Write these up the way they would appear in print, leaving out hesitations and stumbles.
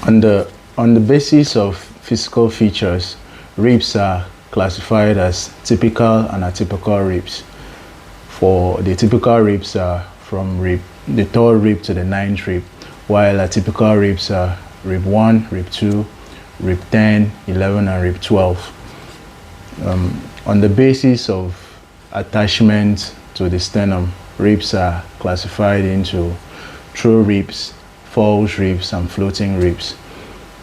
On the basis of physical features, ribs are classified as typical and atypical ribs. For the typical ribs are from the third rib to the ninth rib, while atypical ribs are rib 1, rib 2, rib 10, 11, and rib 12. On the basis of attachment to the sternum, ribs are classified into true ribs, false ribs, and floating ribs.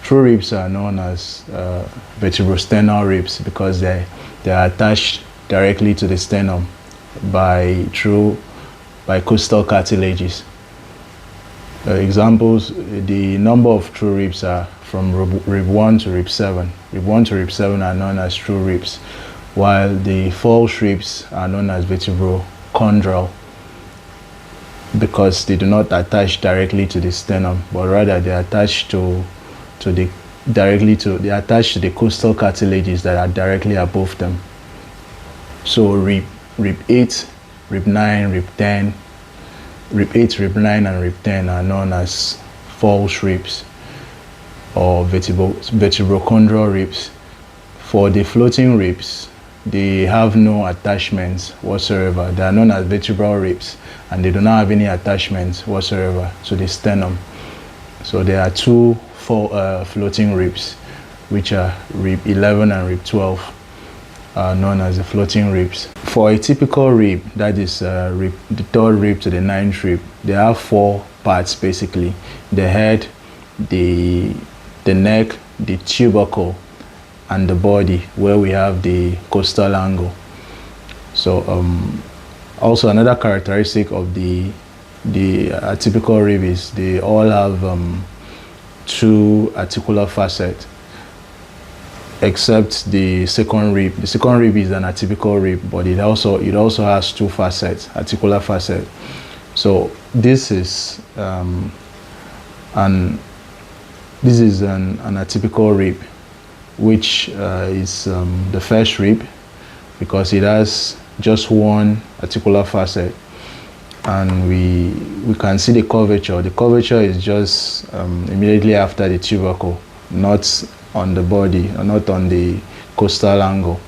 True ribs are known as vertebrosternal ribs because they are attached directly to the sternum by costal cartilages. Examples: the number of true ribs are from rib 1 to rib 7. Rib 1 to rib 7 are known as true ribs, while the false ribs are known as vertebrochondral because they do not attach directly to the sternum, but rather they attach they attach to the costal cartilages that are directly above them. So rib 8, rib 9, rib 10, rib 8, rib 9, and rib 10 are known as false ribs or vertebrochondral ribs. For the floating ribs, they have no attachments whatsoever. They are known as vertebral ribs, and they do not have any attachments whatsoever to the sternum. So there are two floating ribs, which are rib 11 and rib 12, are known as the floating ribs. For a typical rib, that is the third rib to the ninth rib, they have four parts basically: the head, the neck, the tubercle, and the body, where we have the costal angle. So also another characteristic of the atypical rib is they all have two articular facets, except the second rib. The second rib is an atypical rib, but it also has two facets, articular facet. So this is an atypical rib, which is the first rib, because it has just one articular facet, and we can see the curvature. The curvature is just immediately after the tubercle, not on the body, or not on the costal angle.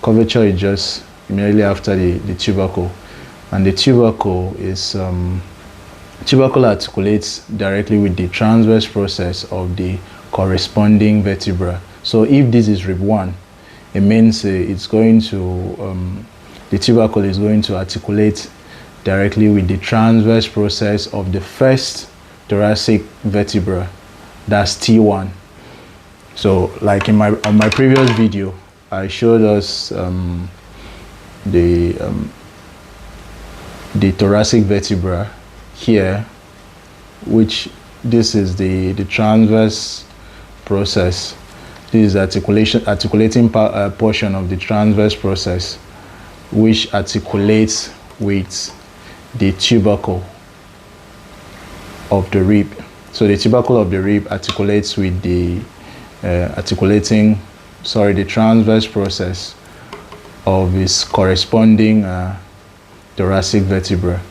Curvature is just immediately after the tubercle, and the tubercle articulates directly with the transverse process of the corresponding vertebra. So if this is rib 1, it means it's going to the tubercle is going to articulate directly with the transverse process of the first thoracic vertebra, that's T1. So like on my previous video, I showed us the thoracic vertebra here, which this is the transverse process. This is articulating portion of the transverse process, which articulates with the tubercle of the rib. So the tubercle of the rib articulates with the the transverse process of its corresponding thoracic vertebra.